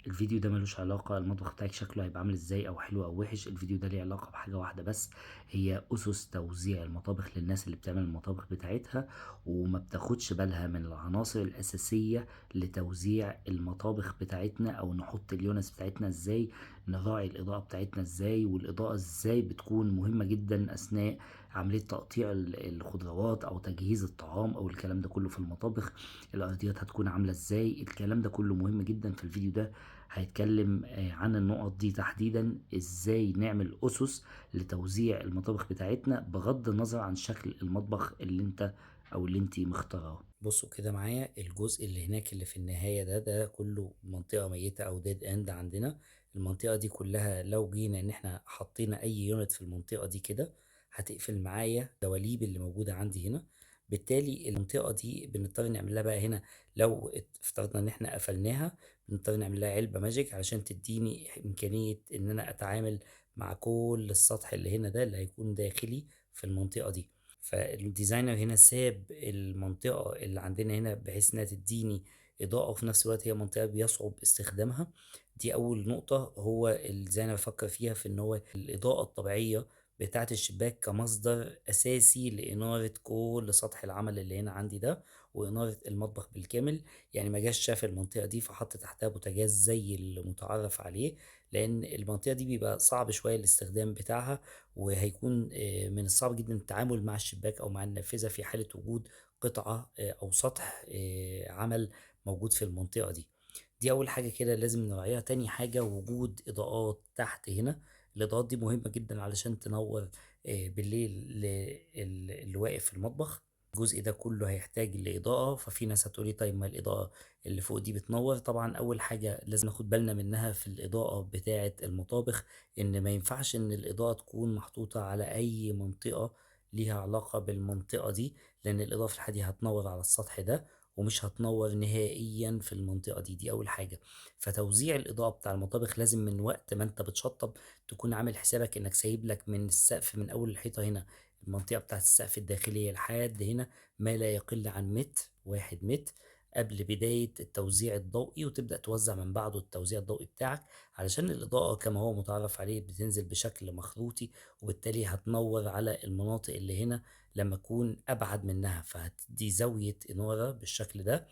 الفيديو ده ملوش علاقة المطبخ بتاعك شكله هيبقى عامل ازاي او حلو او وحش. الفيديو ده ليه علاقة بحاجة واحدة بس، هي اسس توزيع المطابخ للناس اللي بتعمل المطابخ بتاعتها وما بتاخدش بالها من العناصر الاساسية لتوزيع المطابخ بتاعتنا، او نحط اليونس بتاعتنا ازاي، نراعي الاضاءة بتاعتنا ازاي، والاضاءة ازاي بتكون مهمة جدا اثناء عملية تقطيع الخضروات او تجهيز الطعام او الكلام ده كله في المطابخ. الارضيات هتكون عاملة ازاي، الكلام ده كله مهم جدا في الفيديو ده. هيتكلم عن النقط دي تحديدا، ازاي نعمل اسس لتوزيع المطابخ بتاعتنا بغض النظر عن شكل المطبخ اللي انت او اللي انتي مختاراه. بصوا كده معايا الجزء اللي هناك اللي في النهاية ده كله منطقة ميتة او ديد اند عندنا. المنطقة دي كلها لو جينا ان احنا حطينا اي يونت في المنطقة دي كده هتقفل معايا الدواليب اللي موجودة عندي هنا. بالتالي المنطقة دي بنضطر نعمل لها بقى هنا، لو افترضنا ان احنا قفلناها بنضطر نعمل لها علبة ماجيك علشان تديني إمكانية إن أنا أتعامل مع كل السطح اللي هنا ده اللي هيكون داخلي في المنطقة دي. فالديزاينر هنا ساب المنطقة اللي عندنا هنا بحيث إنها تديني إضاءة وفي نفس الوقت هي منطقة بيصعب استخدامها. دي أول نقطة هو الديزاينر فكر فيها، في إن هو الإضاءة الطبيعية بتاعة الشباك كمصدر أساسي لإنارة كل سطح العمل اللي هنا عندي ده وإنارة المطبخ بالكامل. يعني ما جاش شاف المنطقة دي فحط تحتها بوتاجاز زي المتعارف عليه، لأن المنطقة دي بيبقى صعب شوية الاستخدام بتاعها، وهيكون من الصعب جدا التعامل مع الشباك أو مع النافذة في حالة وجود قطعة أو سطح عمل موجود في المنطقة دي. دي أول حاجة كده لازم نراعيها. تاني حاجة وجود إضاءات تحت هنا. الإضاءات دي مهمة جدا علشان تنور بالليل اللي واقف في المطبخ. الجزء ده كله هيحتاج لإضاءة، ففي ناس هتقولي طيب ما الإضاءة اللي فوق دي بتنور. طبعا أول حاجة لازم ناخد بالنا منها في الإضاءة بتاعة المطابخ إن ما ينفعش إن الإضاءة تكون محطوطة على أي منطقة ليها علاقة بالمنطقة دي، لأن الإضاءة في الحالة دي هتنور على السطح ده ومش هتنور نهائيا في المنطقة دي أول حاجة. فتوزيع الإضاءة بتاع المطابخ لازم من وقت ما أنت بتشطب تكون عامل حسابك إنك سايب لك من السقف من أول الحيطة هنا، المنطقة بتاعة السقف الداخلية لحد هنا ما لا يقل عن متر، 1 متر قبل بداية التوزيع الضوئي، وتبدأ توزع من بعده التوزيع الضوئي بتاعك، علشان الإضاءة كما هو متعارف عليه بتنزل بشكل مخروطي، وبالتالي هتنور على المناطق اللي هنا لما تكون أبعد منها، فهتدي زاوية إنارة بالشكل ده.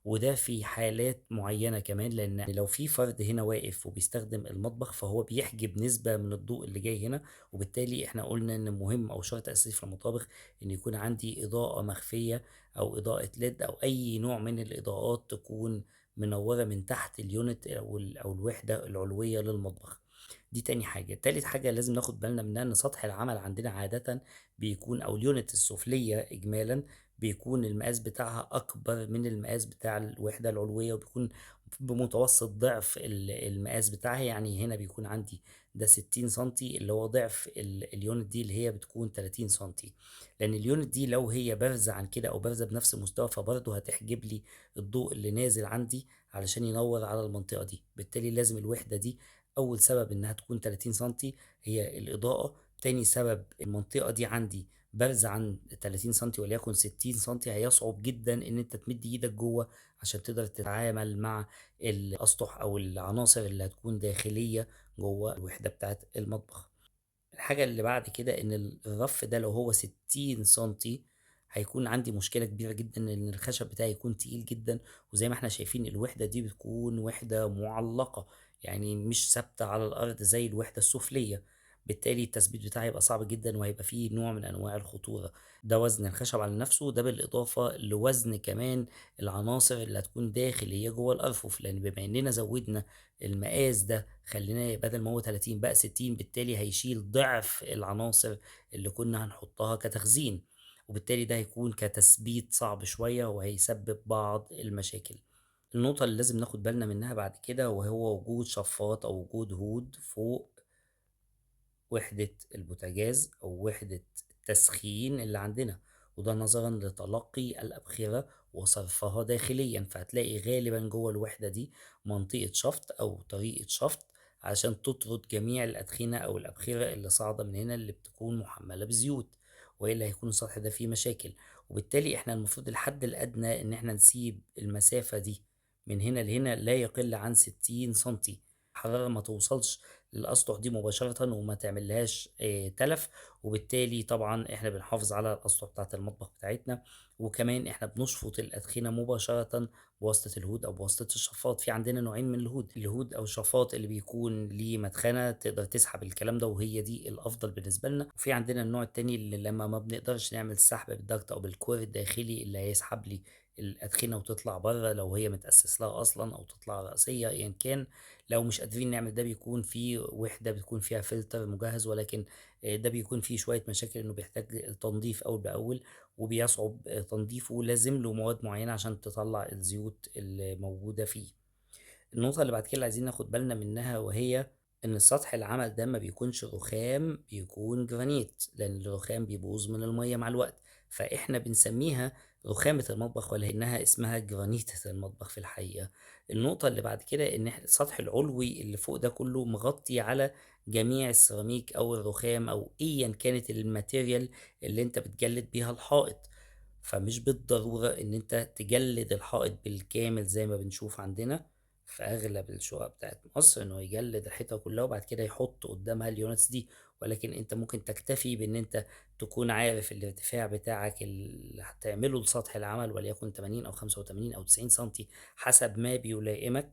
وده في حالات معينة كمان، لأن لو في فرد هنا واقف وبيستخدم المطبخ فهو بيحجب نسبة من الضوء اللي جاي هنا، وبالتالي احنا قلنا ان مهم او شرط اساسي في المطابخ ان يكون عندي اضاءة مخفية او اضاءة ليد او اي نوع من الاضاءات تكون منورة من تحت اليونت او الوحدة العلوية للمطبخ. دي تاني حاجة. تالت حاجة لازم ناخد بالنا منها ان سطح العمل عندنا عادة بيكون او اليونت السفلية اجمالا بيكون المقاس بتاعها أكبر من المقاس بتاع الوحدة العلوية، وبيكون بمتوسط ضعف المقاس بتاعها. يعني هنا بيكون عندي ده 60 سنتي اللي هو ضعف اليونت دي اللي هي بتكون 30 سنتي، لأن اليونت دي لو هي بارزة عن كده أو بارزة بنفس المستوى فبرضه هتحجب لي الضوء اللي نازل عندي علشان ينور على المنطقة دي. بالتالي لازم الوحدة دي أول سبب إنها تكون 30 سنتي هي الإضاءة. تاني سبب المنطقة دي عندي بارزة عن 30 سنتي وليكن 60 سنتي، هيصعب جدًا إن أنت تمد إيدك جوّه عشان تقدر تتعامل مع الأسطح أو العناصر اللي هتكون داخلية جوّه الوحدة بتاعة المطبخ. الحاجة اللي بعد كده إن الرف ده لو هو 60 سنتي هيكون عندي مشكلة كبيرة جدًا، لإن الخشب بتاعي يكون تقيل جدًا، وزي ما إحنا شايفين الوحدة دي بتكون وحدة مُعلّقة، يعني مش ثابتة على الأرض زي الوحدة السفلية. بالتالي التثبيت بتاعها هيبقى صعب جدًا وهيبقى فيه نوع من أنواع الخطورة. ده وزن الخشب على نفسه، وده بالإضافة لوزن كمان العناصر اللي هتكون داخلية جوه الأرفف، لإن بما إننا زوّدنا المقاس ده خلّيناه بدل ما هو 30 بقى 60، بالتالي هيشيل ضعف العناصر اللي كنا هنحطها كتخزين، وبالتالي ده هيكون كتثبيت صعب شوية وهيسبب بعض المشاكل. النقطة اللي لازم ناخد بالنا منها بعد كده وهو وجود شفاط أو وجود هود فوق وحدة البوتاجاز أو وحدة التسخين اللي عندنا، وده نظرا لتلقي الأبخرة وصرفها داخليا. فهتلاقي غالبا جوه الوحدة دي منطقة شفط أو طريقة شفط علشان تطرد جميع الأدخنة أو الأبخرة اللي صاعدة من هنا اللي بتكون محملة بزيوت، وإلا هيكون السطح ده فيه مشاكل. وبالتالي احنا المفروض الحد الأدنى إن احنا نسيب المسافة دي من هنا لهنا لا يقل عن 60 سنتي. الحرارة ما توصلش للأسطح دي مباشرة وما تعملهاش تلف، وبالتالي طبعا احنا بنحافظ على الأسطح بتاعة المطبخ بتاعتنا. وكمان احنا بنشفط الأدخنة مباشرة بواسطة الهود أو بواسطة الشفاط. في عندنا نوعين من الهود أو الشفاط اللي بيكون ليه مدخنة تقدر تسحب الكلام ده، وهي دي الأفضل بالنسبة لنا. وفي عندنا النوع التاني اللي لما ما بنقدرش نعمل سحب بالضغط أو بالكور الداخلي اللي هيسحب لي الأدخنة وتطلع بره لو هي متأسس لها أصلا، أو تطلع رأسية أيا كان. لو مش قادرين نعمل ده بيكون في وحدة بتكون فيها فلتر مجهز، ولكن ده بيكون فيه شوية مشاكل إنه بيحتاج تنضيف أول بأول، وبيصعب تنضيفه، لازم له مواد معينة عشان تطلع الزيوت اللي موجودة فيه. النقطة اللي بعد كده اللي عايزين ناخد بالنا منها، وهي إن السطح العمل ده ما بيكونش رخام، بيكون جرانيت، لأن الرخام بيبوظ من المية مع الوقت. فإحنا بنسميها رخامة المطبخ، ولكنها اسمها جرانيتة المطبخ في الحقيقة. النقطة اللي بعد كده إن السطح العلوي اللي فوق ده كله مغطي على جميع السيراميك أو الرخام أو أيا كانت الماتيريال اللي أنت بتجلد بيها الحائط. فمش بالضرورة إن أنت تجلد الحائط بالكامل زي ما بنشوف عندنا في أغلب الشقق بتاعة مصر، إنه يجلد الحيطة كلها وبعد كده يحط قدامها اليونتس دي. ولكن أنت ممكن تكتفي بإن أنت تكون عارف الارتفاع بتاعك اللي هتعمله لسطح العمل، وليكن 80 أو 85 أو 90 سنتي حسب ما بيلائمك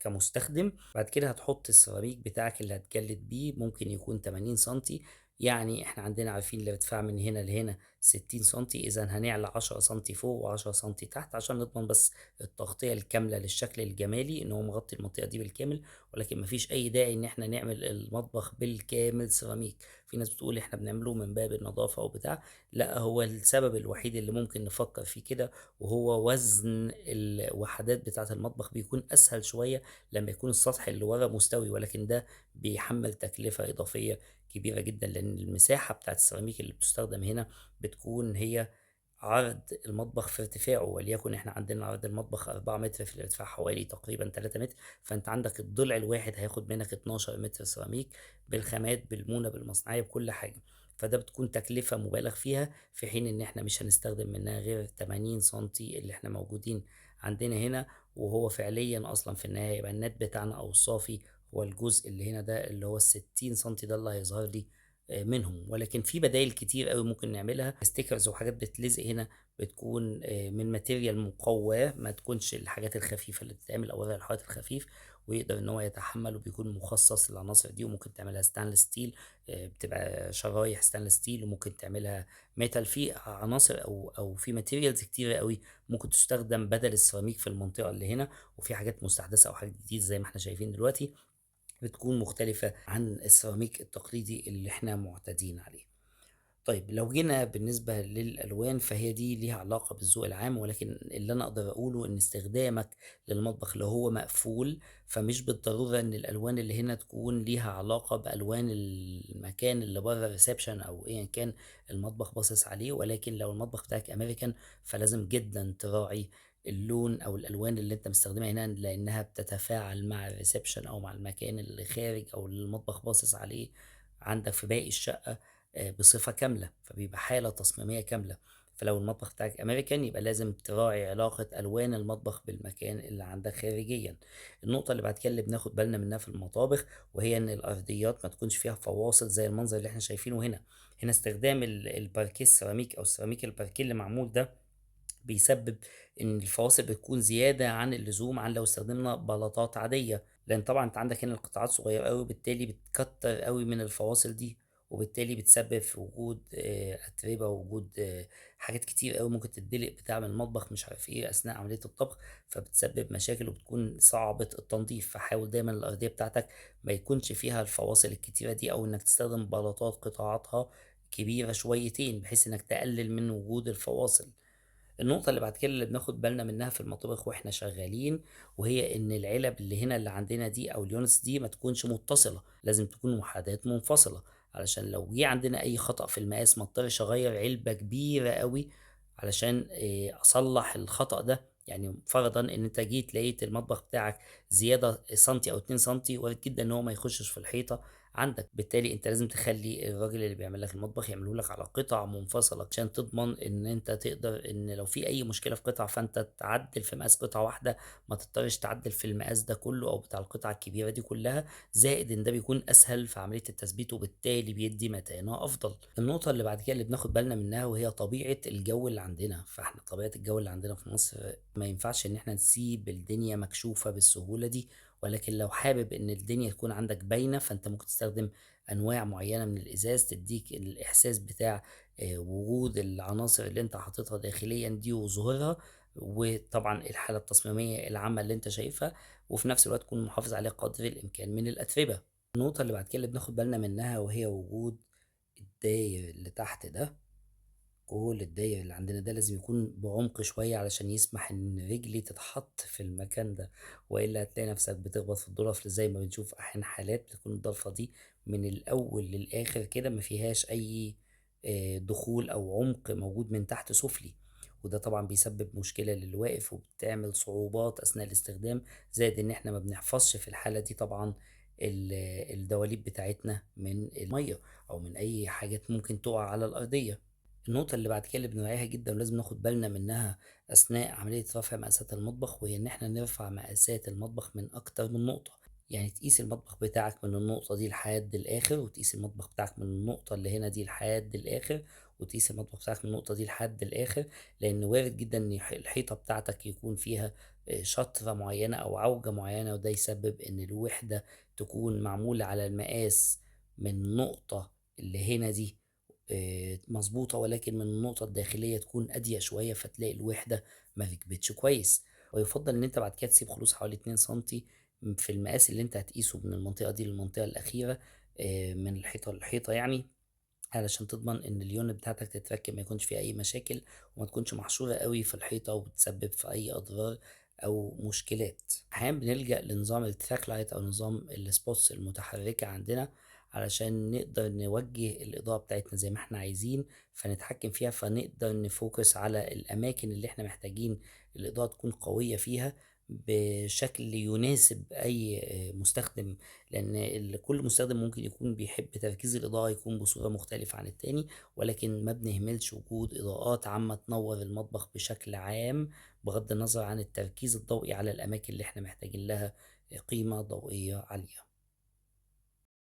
كمستخدم. بعد كده هتحط السيراميك بتاعك اللي هتجلد بيه، ممكن يكون 80 سنتي. يعني احنا عندنا عارفين الارتفاع من هنا لهنا 60 سنتي، إذا هنعلى 10 سنتي فوق و10 سنتي تحت عشان نضمن بس التغطية الكاملة للشكل الجمالي، إن هو مغطي المنطقة دي بالكامل. ولكن ما فيش أي داعي إن إحنا نعمل المطبخ بالكامل سيراميك. في ناس بتقول إحنا بنعمله من باب النضافة أو بتاع. لأ، هو السبب الوحيد اللي ممكن نفكر فيه كده وهو وزن الوحدات بتاعة المطبخ بيكون أسهل شوية لما يكون السطح اللي ورا مستوي، ولكن ده بيحمل تكلفة إضافية كبيرة جدًا، لأن المساحة بتاعة السيراميك اللي بتستخدم هنا بتكون هي عرض المطبخ في ارتفاعه. وليكن إحنا عندنا عرض المطبخ 4 متر، في الارتفاع حوالي تقريبًا 3 متر. فأنت عندك الضلع الواحد هياخد منك 12 متر سيراميك بالخامات، بالمونة، بالمصنعية، بكل حاجة. فده بتكون تكلفة مُبالغ فيها، في حين إن إحنا مش هنستخدم منها غير 80 سنتي اللي إحنا موجودين عندنا هنا. وهو فعليًا أصلًا في النهاية يبقى النات بتاعنا أو الصافي هو الجزء اللي هنا ده، اللي هو ال60 سنتي ده اللي هيظهر لي منهم. ولكن في بدايل كتير أوي ممكن نعملها، stickers وحاجات بتتلزق هنا بتكون من material مقوّاة، ما تكونش الحاجات الخفيفة اللي بتتعمل أو ورق الحائط الخفيف، ويقدر إن هو يتحمّل وبيكون مخصص للعناصر دي. وممكن تعملها stainless steel، بتبقى شرايح stainless steel، وممكن تعملها metal. في عناصر أو في materials كتيرة أوي ممكن تستخدم بدل السيراميك في المنطقة اللي هنا. وفي حاجات مستحدثة أو حاجات جديدة زي ما إحنا شايفين دلوقتي، بتكون مختلفة عن السيراميك التقليدي اللي إحنا معتادين عليه. طيب لو جينا بالنسبة للألوان فهي دي ليها علاقة بالذوق العام، ولكن اللي أنا أقدر أقوله إن استخدامك للمطبخ لو هو مقفول، فمش بالضرورة إن الألوان اللي هنا تكون ليها علاقة بألوان المكان اللي بره الريسبشن أو أيا كان المطبخ باصص عليه. ولكن لو المطبخ بتاعك أمريكان فلازم جدا تراعي اللون أو الألوان اللي أنت مستخدمها هنا، لأنها بتتفاعل مع الريسبشن أو مع المكان اللي خارج أو اللي المطبخ باصص عليه عندك في باقي الشقة بصفة كاملة، فبيبقى حالة تصميمية كاملة. فلو المطبخ بتاعك أمريكان يبقى لازم تراعي علاقة ألوان المطبخ بالمكان اللي عندك خارجيًا. النقطة اللي بعد كده اللي بناخد بالنا منها في المطابخ، وهي إن الأرضيات ما تكونش فيها فواصل زي المنظر اللي إحنا شايفينه هنا. هنا استخدام الباركيه السيراميك أو السيراميك الباركيه اللي معمول ده بيسبب إن الفواصل بتكون زيادة عن اللزوم عن لو استخدمنا بلاطات عادية، لأن طبعًا أنت عندك هنا القطاعات صغيرة أوي، وبالتالي بتكتر أوي من الفواصل دي، وبالتالي بتسبب في وجود أتربة، ووجود حاجات كتير أوي ممكن تتدلق بتاع من المطبخ مش عارف إيه أثناء عملية الطبخ، فبتسبب مشاكل وبتكون صعبة التنضيف. فحاول دايمًا الأرضية بتاعتك ما يكونش فيها الفواصل الكتيرة دي، أو إنك تستخدم بلاطات قطاعاتها كبيرة شويتين، بحيث إنك تقلل من وجود الفواصل. النقطة اللي بعد كده اللي بناخد بالنا منها في المطابخ واحنا شغالين، وهي ان العلب اللي هنا اللي عندنا دي او اليونتس دي ما تكونش متصلة، لازم تكون وحدات منفصلة، علشان لو جه عندنا اي خطأ في المقاس ما اضطرش اغير علبة كبيرة قوي علشان اصلح الخطأ ده. يعني فرضا ان انت جيت لقيت المطبخ بتاعك زيادة سنتي او 2 سنتي، وارد جدا ان هو ما يخشش في الحيطة عندك. بالتالي أنت لازم تخلّي الراجل اللي بيعمل لك المطبخ يعمله لك على قطع منفصلة، عشان تضمن إن أنت تقدر إن لو في أي مشكلة في قطعة فأنت تعدّل في مقاس قطعة واحدة، ما تضطرش تعدّل في المقاس ده كلّه أو بتاع القطعة الكبيرة دي كلّها، زائد إن ده بيكون أسهل في عملية التثبيت وبالتالي بيدّي متانة أفضل. النقطة اللي بعد كده اللي بناخد بالنا منها وهي طبيعة الجو اللي عندنا، فإحنا طبيعة الجو اللي عندنا في مصر ما ينفعش إن إحنا نسيب الدنيا مكشوفة بالسهولة دي، ولكن لو حابب إن الدنيا تكون عندك باينة، فأنت ممكن تستخدم أنواع معيّنة من الإزاز تدّيك الإحساس بتاع وجود العناصر اللي أنت حاططها داخليًا دي وظهورها، وطبعًا الحالة التصميمية العامة اللي أنت شايفها، وفي نفس الوقت تكون محافظ عليها قدر الإمكان من الأتربة. النقطة اللي بعد كده اللي بناخد بالنا منها وهي وجود الداير اللي تحت ده، كل الداير اللي عندنا ده لازم يكون بعمق شوية علشان يسمح إن رجلي تتحط في المكان ده، وإلا هتلاقي نفسك بتخبط في الضلف زي ما بنشوف أحيانا حالات بتكون الضلفة دي من الأول للآخر كده ما فيهاش أي دخول أو عمق موجود من تحت سفلي، وده طبعا بيسبب مشكلة للي واقف وبتعمل صعوبات أثناء الاستخدام، زائد إن إحنا ما بنحفظش في الحالة دي طبعا الدواليب بتاعتنا من المية أو من أي حاجات ممكن تقع على الأرضية. النقطة اللي بعد كده اللي بنراعيها جدًا ولازم ناخد بالنا منها أثناء عملية رفع مقاسات المطبخ، وهي إن إحنا نرفع مقاسات المطبخ من أكتر من نقطة، يعني تقيس المطبخ بتاعك من النقطة دي لحد الآخر، وتقيس المطبخ بتاعك من النقطة اللي هنا دي لحد الآخر، وتقيس المطبخ بتاعك من النقطة دي لحد الآخر، لأن وارد جدًا إن الحيطة بتاعتك يكون فيها شطرة معينة أو عوجة معينة، وده يسبب إن الوحدة تكون معمولة على المقاس من النقطة اللي هنا دي مضبوطة، ولكن من النقطة الداخلية تكون أضيق شوية، فتلاقي الوحدة ما ركبتش كويس، ويُفضّل إن أنت بعد كده تسيب خلوص حوالي 2 سنتي في المقاس اللي أنت هتقيسه من المنطقة دي للمنطقة الأخيرة من الحيطة للحيطة يعني، علشان تضمن إن اليونت بتاعتك تتركب ما يكونش فيها أي مشاكل، وما تكونش محشورة أوي في الحيطة وبتسبب في أي أضرار أو مشكلات. أحيانًا بنلجأ لنظام الtrack light أو نظام الspots المتحركة عندنا، علشان نقدر نوجه الإضاءة بتاعتنا زي ما إحنا عايزين، فنتحكم فيها، فنقدر نفوكس على الأماكن اللي إحنا محتاجين الإضاءة تكون قوية فيها، بشكل يناسب أي مستخدم، لأن كل مستخدم ممكن يكون بيحب تركيز الإضاءة يكون بصورة مختلفة عن التاني، ولكن ما بنهملش وجود إضاءات عامة تنور المطبخ بشكل عام، بغض النظر عن التركيز الضوئي على الأماكن اللي إحنا محتاجين لها قيمة ضوئية عالية.